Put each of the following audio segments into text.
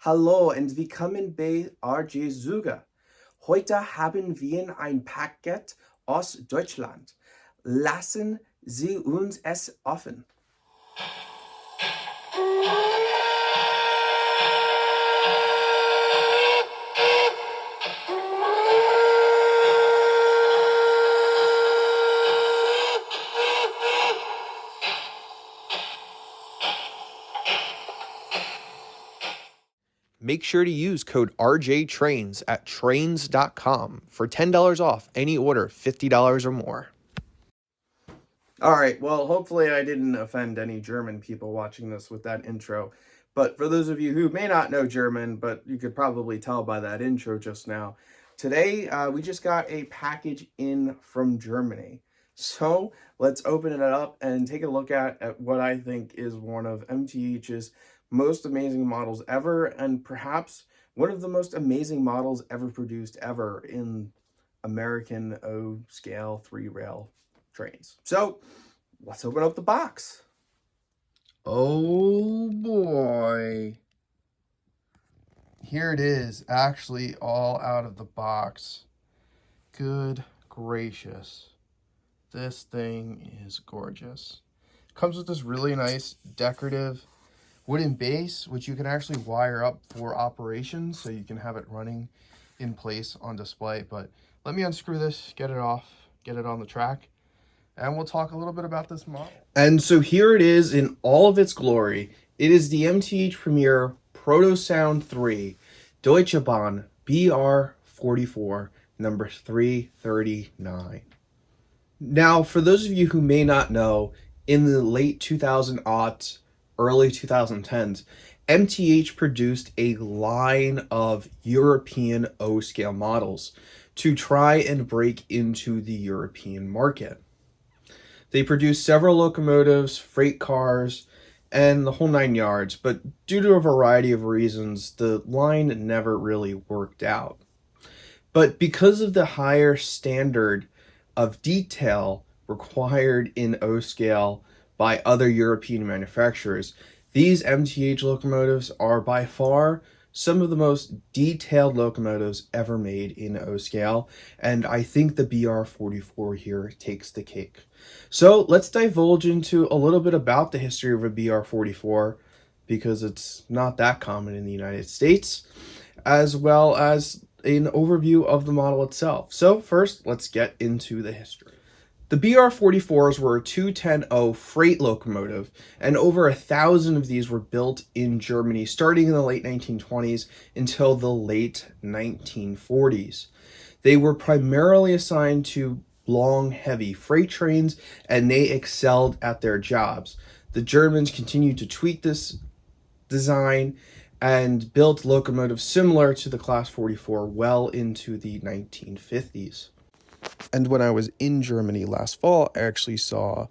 Hallo und willkommen bei RJ. Heute haben wir ein Paket aus Deutschland. Lassen Sie uns es offen. Make sure to use code RJTRAINS at trains.com for $10 off any order $50 or more. All right, well, hopefully I didn't offend any German people watching this with that intro. But for those of you who may not know German, but you could probably tell by that intro just now, today we just got a package in from Germany. So let's open it up and take a look at what I think is one of MTH's most amazing models ever, and perhaps one of the most amazing models ever produced ever in American O-scale 3-rail trains. So let's open up the box. Oh boy. Here it is, actually all out of the box. Good gracious. This thing is gorgeous. Comes with this really nice decorative wooden base, which you can actually wire up for operations, so you can have it running in place on display. But let me unscrew this, get it off, get it on the track, and we'll talk a little bit about this model. And so here it is in all of its glory. It is the MTH Premier Proto Sound 3 Deutsche Bahn BR44 number 339. Now, for those of you who may not know, in the late 2000s, early 2010s, MTH produced a line of European O-scale models to try and break into the European market. They produced several locomotives, freight cars, and the whole 9 yards, but due to a variety of reasons, the line never really worked out. But because of the higher standard of detail required in O-scale by other European manufacturers, these MTH locomotives are by far some of the most detailed locomotives ever made in O-scale, and I think the BR44 here takes the cake. So let's divulge into a little bit about the history of a BR44, because it's not that common in the United States, as well as an overview of the model itself. So first, let's get into the history. The BR44s were a 210 freight locomotive, and over 1,000 of these were built in Germany starting in the late 1920s until the late 1940s. They were primarily assigned to long, heavy freight trains, and they excelled at their jobs. The Germans continued to tweak this design and built locomotives similar to the Class 44 well into the 1950s. And when I was in Germany last fall, I actually saw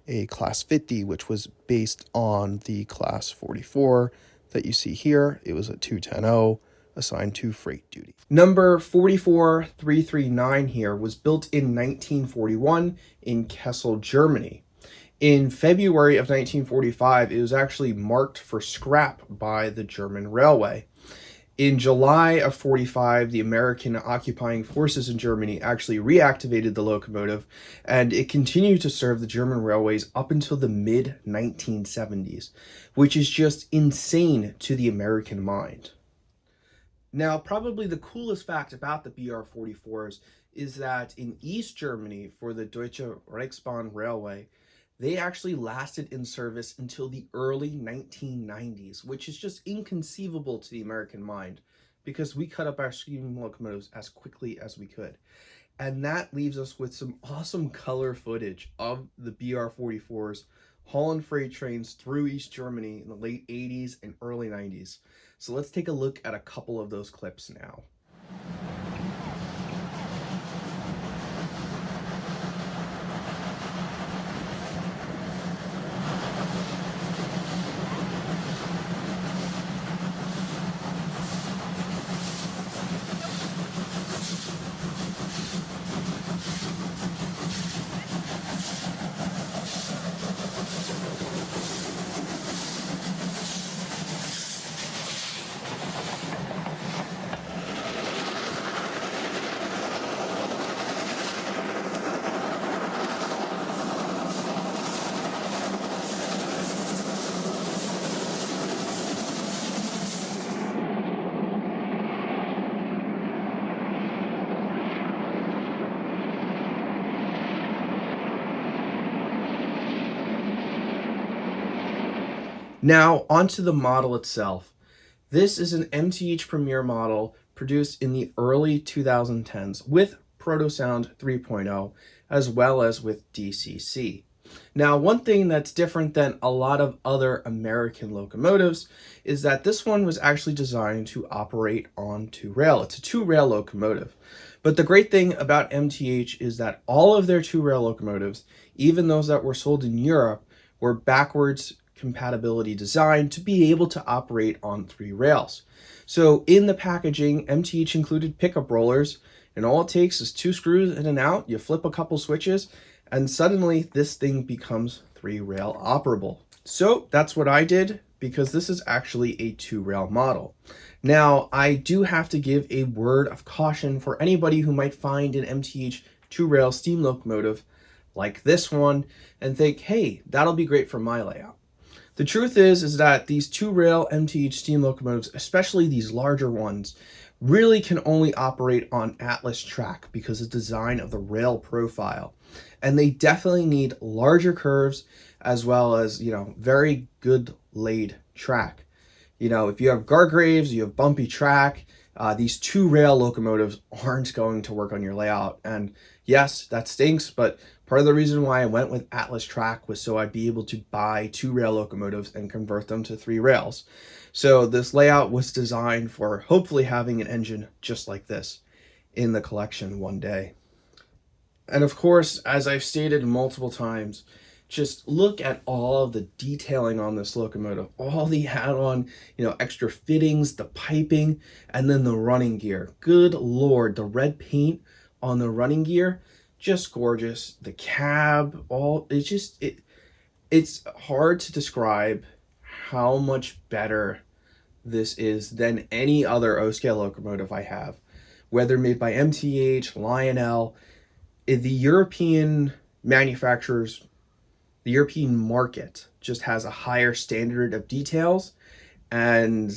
a Class 50, which was based on the Class 44 that you see here. It was a 210 assigned to freight duty. Number 44339 here was built in 1941 in Kassel, Germany. In February of 1945, it was actually marked for scrap by the German railway. In July of 45, the American occupying forces in Germany actually reactivated the locomotive, and it continued to serve the German railways up until the mid-1970s, which is just insane to the American mind. Now, probably the coolest fact about the BR44s is that in East Germany, for the Deutsche Reichsbahn Railway, they actually lasted in service until the early 1990s, which is just inconceivable to the American mind, because we cut up our steam locomotives as quickly as we could. And that leaves us with some awesome color footage of the BR44s hauling freight trains through East Germany in the late 80s and early 90s. So let's take a look at a couple of those clips now. Now, onto the model itself. This is an MTH Premier model produced in the early 2010s with Protosound 3.0 as well as with DCC. Now, one thing that's different than a lot of other American locomotives is that this one was actually designed to operate on two rail. It's a two-rail locomotive. But the great thing about MTH is that all of their two-rail locomotives, even those that were sold in Europe, were backwards compatibility designed to be able to operate on three rails. So in the packaging, MTH included pickup rollers, and all it takes is two screws in and out, you flip a couple switches, and suddenly this thing becomes three-rail operable. So that's what I did, because this is actually a two-rail model. Now, I do have to give a word of caution for anybody who might find an MTH two-rail steam locomotive like this one and think, hey, that'll be great for my layout. The truth is that these two-rail MTH steam locomotives, especially these larger ones, really can only operate on Atlas track because of the design of the rail profile. And they definitely need larger curves as well as, very good laid track. If you have guardrails, you have bumpy track, these two-rail locomotives aren't going to work on your layout. And yes, that stinks, but part of the reason why I went with Atlas track was so I'd be able to buy two-rail locomotives and convert them to three rails. So this layout was designed for hopefully having an engine just like this in the collection one day. And of course, as I've stated multiple times, just look at all of the detailing on this locomotive, all the add-on, extra fittings, the piping, and then the running gear. Good Lord, the red paint on the running gear, just gorgeous. The cab, it's hard to describe how much better this is than any other O-scale locomotive I have, whether made by MTH, Lionel. The European manufacturers, the European market just has a higher standard of details, and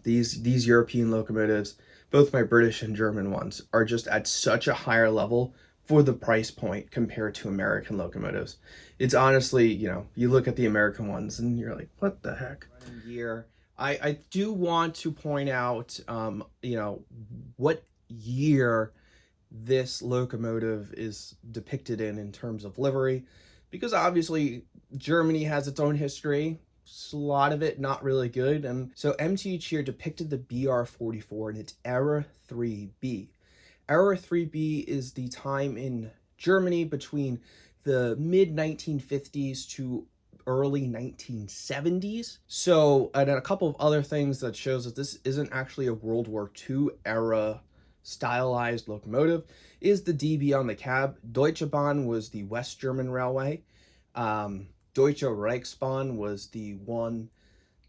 these European locomotives, both my British and German ones, are just at such a higher level for the price point compared to American locomotives. It's honestly, you look at the American ones and you're like, what the heck? Year. I do want to point out, what year this locomotive is depicted in terms of livery, because obviously Germany has its own history, a lot of it not really good, and so MTH here depicted the BR44 in its Era 3B. Era 3B is the time in Germany between the mid-1950s to early 1970s. So, and a couple of other things that shows that this isn't actually a World War II era stylized locomotive is the DB on the cab. Deutsche Bahn was the West German railway. Deutsche Reichsbahn was the one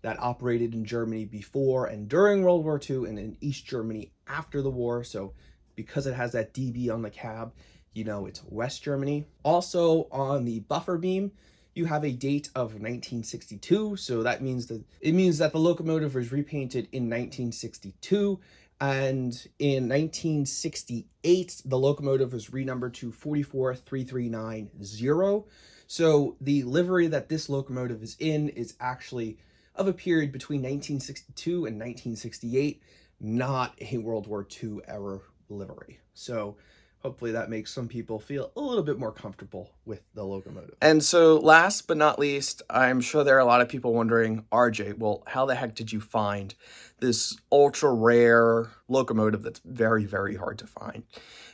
that operated in Germany before and during World War II and in East Germany after the war. So because it has that DB on the cab, it's West Germany. Also on the buffer beam, you have a date of 1962. So that means that the locomotive was repainted in 1962. And in 1968, the locomotive was renumbered to 44339-0. So the livery that this locomotive is in is actually of a period between 1962 and 1968, not a World War II era livery. So hopefully that makes some people feel a little bit more comfortable with the locomotive. And so last but not least, I'm sure there are a lot of people wondering, RJ, well, how the heck did you find this ultra rare locomotive that's very, very hard to find?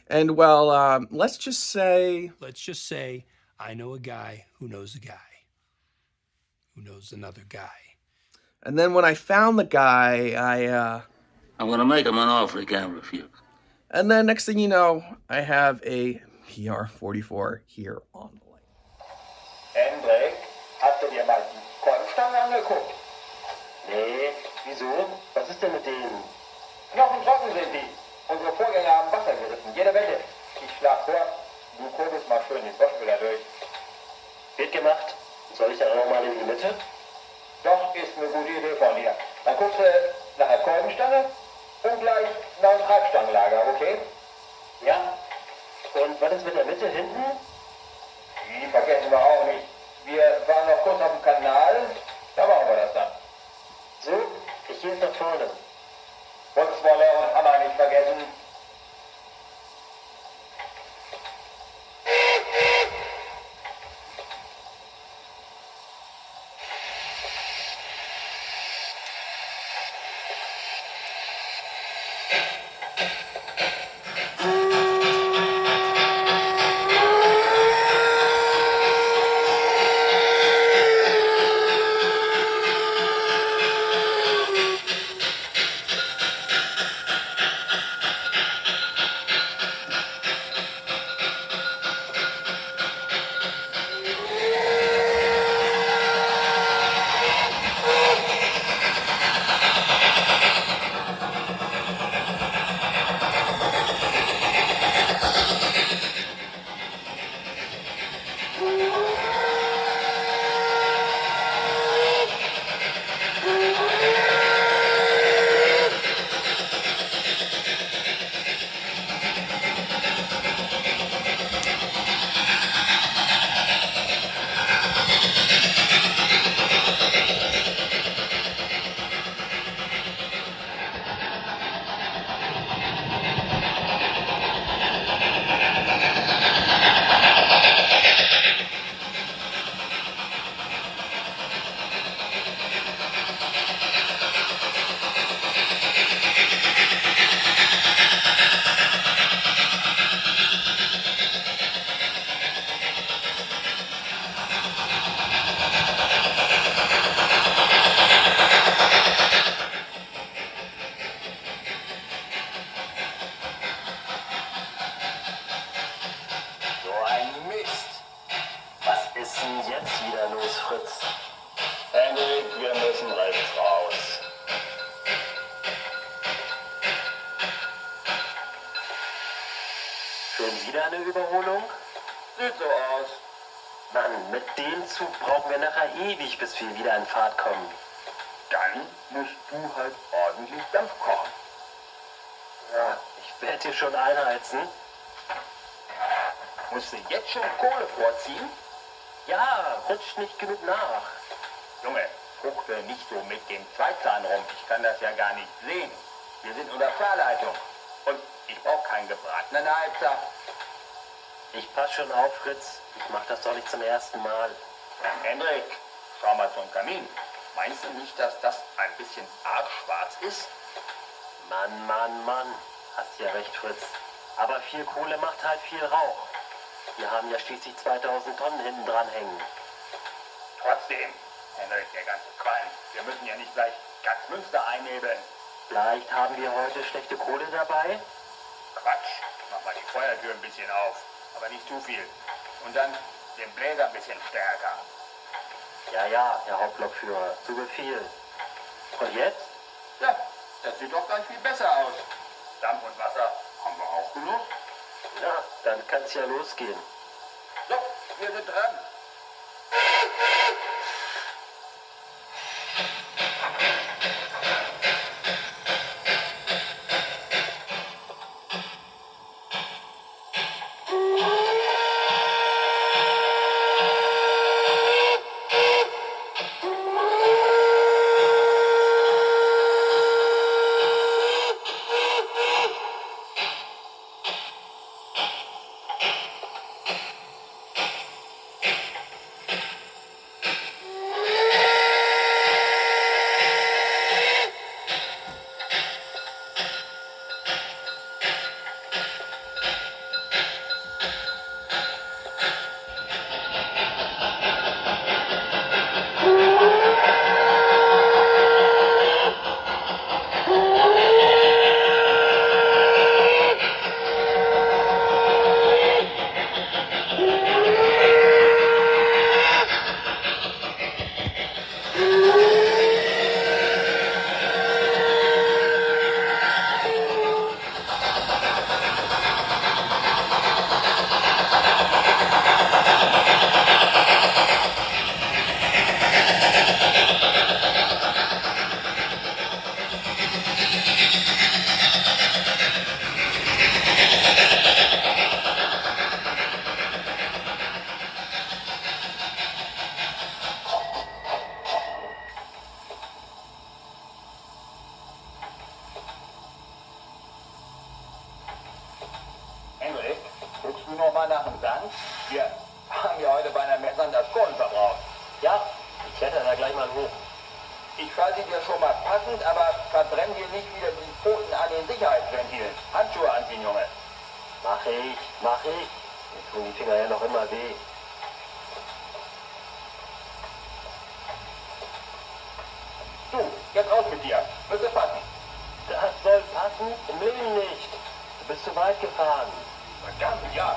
And well, let's just say I know a guy who knows a guy who knows another guy. And then when I found the guy, I'm gonna make him an offer he can't refuse. And then next thing you know, I have a BR44 here on the line. Hendrik, hast du dir mal die Kornstangen angeguckt? Nee, wieso? Was ist denn mit denen? Knochentrocken sind die. Unsere Vorgänger haben Wasser gerissen, jede Welle. Ich schlag vor, du kurbelst mal schön den Boschwiller durch. Wird gemacht. Soll ich dann nochmal in die Mitte? Doch, ist eine gute Idee von dir. Dann guckst du nach der Kolbenstange und gleich nach dem Treibstangenlager, okay? Ja. Und was ist mit der Mitte hinten? Die vergessen wir auch nicht. Wir waren noch kurz auf dem Kanal, da machen wir das dann. hier ist noch Turnen. Putzwolle und Hammer nicht vergessen. So ein Mist. Was ist denn jetzt wieder los, Fritz? Henrik, wir müssen rechts raus. Schon wieder eine Überholung? Sieht so aus. Mann, mit dem Zug brauchen wir nachher ewig, bis wir wieder in Fahrt kommen. Dann musst du halt ordentlich Dampf kochen. Ja, ich werde dir schon einheizen. Musst du jetzt schon Kohle vorziehen? Ja, rutscht nicht genug nach. Junge, fuchtel nicht so mit dem Zweizahn rum. Ich kann das ja gar nicht sehen. Wir sind unter Fahrleitung. Und ich brauche keinen gebratenen Heizer. Ich pass schon auf, Fritz. Ich mach das doch nicht zum ersten Mal. Hendrik, schau mal zum Kamin. Meinst du nicht, dass das ein bisschen arg schwarz ist? Mann, Mann, Mann. Hast ja recht, Fritz. Aber viel Kohle macht halt viel Rauch. Wir haben ja schließlich 2000 Tonnen hinten dran hängen. Trotzdem, Hendrik, der ganze Qualm. Wir müssen ja nicht gleich ganz Münster einnebeln. Vielleicht haben wir heute schlechte Kohle dabei? Quatsch, mach mal die Feuertür ein bisschen auf. Aber nicht zu viel. Und dann den Bläser ein bisschen stärker. Ja, ja, Herr Hauptlokführer. Zu Befehl. Und jetzt? Ja, das sieht doch gleich viel besser aus. Dampf und Wasser haben wir auch genug. Ja, dann kann's ja losgehen. So, wir sind dran. mal nach dem Sand? Wir haben ja heute bei einer Messe das Kohlen verbraucht. Ja, ich kletter da gleich mal hoch. Ich fasse dir schon mal passend, aber verbrenn dir nicht wieder die Pfoten an den Sicherheitsventilen. Handschuhe anziehen, Junge. Mach ich. Mir tun die Finger ja noch immer weh. Du, jetzt raus mit dir. Müsste passen. Das soll passen? Im Leben nicht. Du bist zu weit gefahren. Verdammt, ja.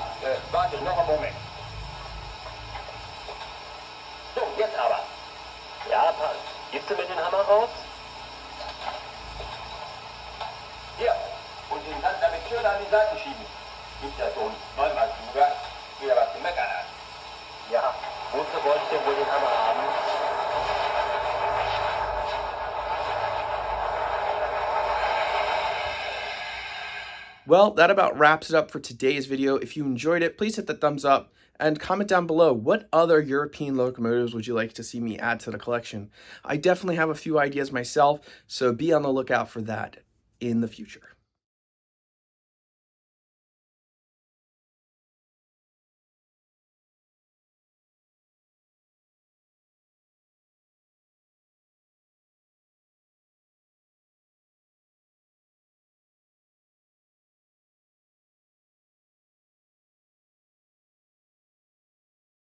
Warte, noch einen Moment. So, jetzt aber. Ja, passt. Gibst du mir den Hammer raus? Hier. Und den Sand damit schön an die Seiten schieben. Nicht, dass so ein Neumannsfluger wieder was zu meckern hat. Ja. Wofür wollte ich denn wohl den Hammer haben? Well, that about wraps it up for today's video. If you enjoyed it, please hit the thumbs up and comment down below what other European locomotives would you like to see me add to the collection. I definitely have a few ideas myself, so be on the lookout for that in the future.